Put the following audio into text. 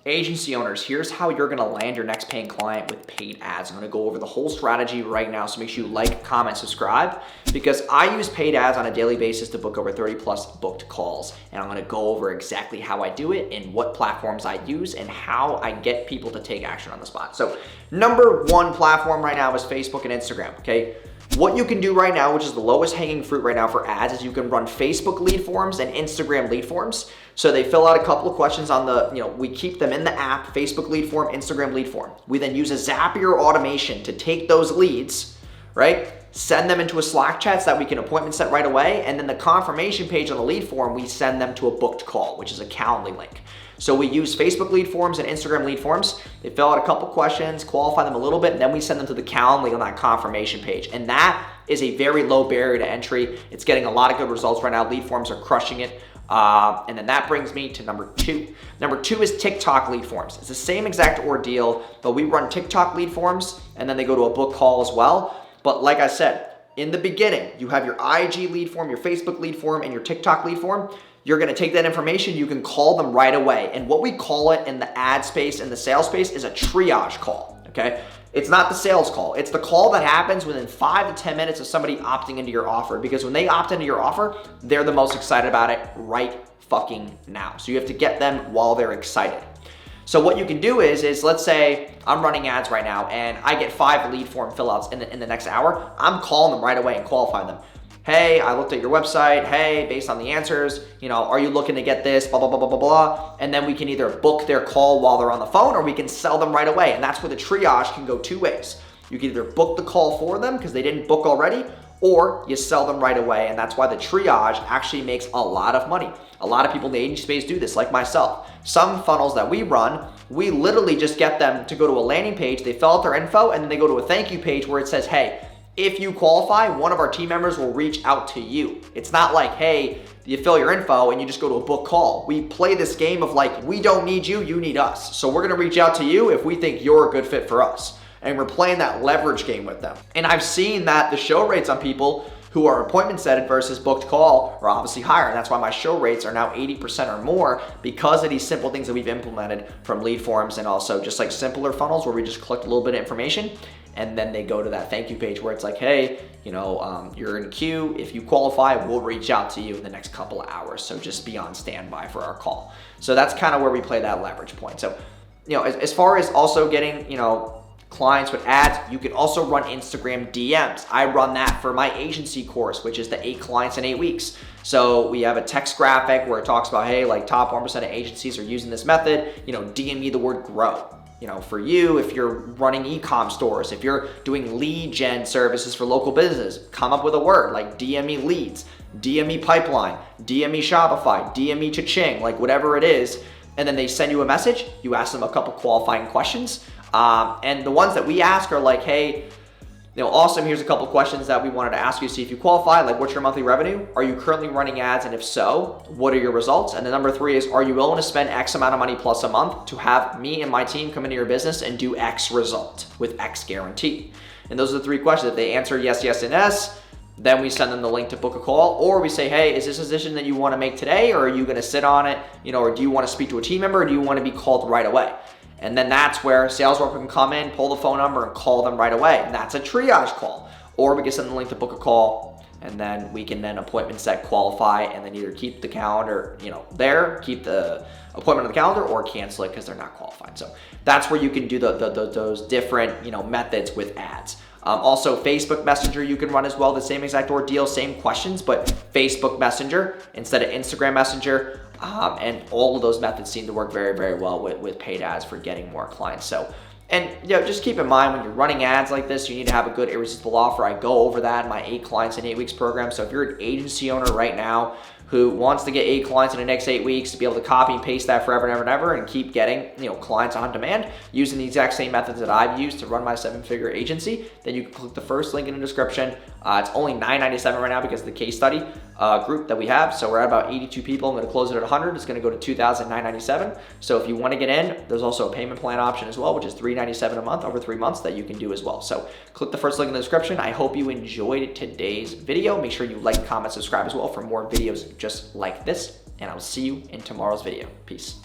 Agency owners, here's how you're gonna land your next paying client with paid ads. I'm gonna go over the whole strategy right now, so make sure you like, comment, subscribe, because I use paid ads on a daily basis to book over 30 plus booked calls. And I'm gonna go over exactly how I do it and what platforms I use and how I get people to take action on the spot. So number one platform right now is Facebook and Instagram, okay? What you can do right now, which is the lowest hanging fruit right now for ads, is you can run Facebook lead forms and Instagram lead forms. So they fill out a couple of questions on the, we keep them in the app, Facebook lead form, Instagram lead form. We then use a Zapier automation to take those leads, right? Send them into a Slack chat so that we can appointment set right away. And then the confirmation page on the lead form, we send them to a booked call, which is a Calendly link. So we use Facebook lead forms and Instagram lead forms. They fill out a couple questions, qualify them a little bit, and then we send them to the Calendly on that confirmation page. And that is a very low barrier to entry. It's getting a lot of good results right now. Lead forms are crushing it. And then that brings me to number two. Number two is TikTok lead forms. It's the same exact ordeal, but we run TikTok lead forms and then they go to a book call as well. But like I said, in the beginning, you have your IG lead form, your Facebook lead form, and your TikTok lead form. You're gonna take that information, you can call them right away. And what we call it in the ad space and the sales space is a triage call, okay? It's not the sales call. It's the call that happens within 5 to 10 minutes of somebody opting into your offer, because when they opt into your offer, they're the most excited about it right fucking now. So you have to get them while they're excited. So what you can do is let's say I'm running ads right now and I get 5 lead form fill outs in the next hour. I'm calling them right away and qualifying them. Hey, I looked at your website. Hey, based on the answers, are you looking to get this, blah, blah, blah, blah, blah, blah. And then we can either book their call while they're on the phone or we can sell them right away. And that's where the triage can go 2 ways. You can either book the call for them because they didn't book already, or you sell them right away. And that's why the triage actually makes a lot of money. A lot of people in the agency space do this, like myself. Some funnels that we run, we literally just get them to go to a landing page, they fill out their info, and then they go to a thank you page where it says, hey, if you qualify, one of our team members will reach out to you. It's not like, hey, you fill your info and you just go to a book call. We play this game of like, we don't need you, you need us. So we're gonna reach out to you if we think you're a good fit for us. And we're playing that leverage game with them. And I've seen that the show rates on people who are appointment setted versus booked call are obviously higher. And that's why my show rates are now 80% or more, because of these simple things that we've implemented from lead forms and also just like simpler funnels where we just collect a little bit of information and then they go to that thank you page where it's like, hey, you're in a queue. If you qualify, we'll reach out to you in the next couple of hours. So just be on standby for our call. So that's kind of where we play that leverage point. So, as far as also getting, clients with ads, you can also run Instagram DMs. I run that for my agency course, which is the 8 clients in 8 weeks. So we have a text graphic where it talks about, hey, like top 1% of agencies are using this method, DM me the word grow. For you, if you're running e-com stores, if you're doing lead gen services for local business, come up with a word like DM me leads, DM me pipeline, DM me Shopify, DM me cha-ching, like whatever it is. And then they send you a message, you ask them a couple qualifying questions. And the ones that we ask are like, hey, awesome, here's a couple questions that we wanted to ask you to see if you qualify. Like, what's your monthly revenue? Are you currently running ads? And if so, what are your results? And the number 3 is, are you willing to spend X amount of money plus a month to have me and my team come into your business and do X result with X guarantee? And those are the 3 questions. If they answer yes, yes, and yes, then we send them the link to book a call, or we say, hey, is this a decision that you want to make today? Or are you going to sit on it? Or do you want to speak to a team member? Or do you want to be called right away? And then that's where a sales rep can come in, pull the phone number and call them right away. And that's a triage call. Or we can send the link to book a call, and then we can then appointment set, qualify, and then either keep the calendar, keep the appointment on the calendar, or cancel it because they're not qualified. So that's where you can do those different, methods with ads. Also, Facebook Messenger you can run as well, the same exact ordeal, same questions, but Facebook Messenger instead of Instagram Messenger. And all of those methods seem to work very, very well with paid ads for getting more clients. So, and just keep in mind when you're running ads like this, you need to have a good irresistible offer. I go over that in my 8 clients in 8 weeks program. So if you're an agency owner right now who wants to get 8 clients in the next 8 weeks to be able to copy and paste that forever and ever and ever and keep getting clients on demand using the exact same methods that I've used to run my 7-figure agency, then you can click the first link in the description. It's only $9.97 right now because of the case study group that we have. So we're at about 82 people. I'm going to close it at 100. It's going to go to $2,997. So if you want to get in, there's also a payment plan option as well, which is $397 a month over 3 months that you can do as well. So click the first link in the description. I hope you enjoyed today's video. Make sure you like, comment, subscribe as well for more videos just like this, and I'll see you in tomorrow's video. Peace.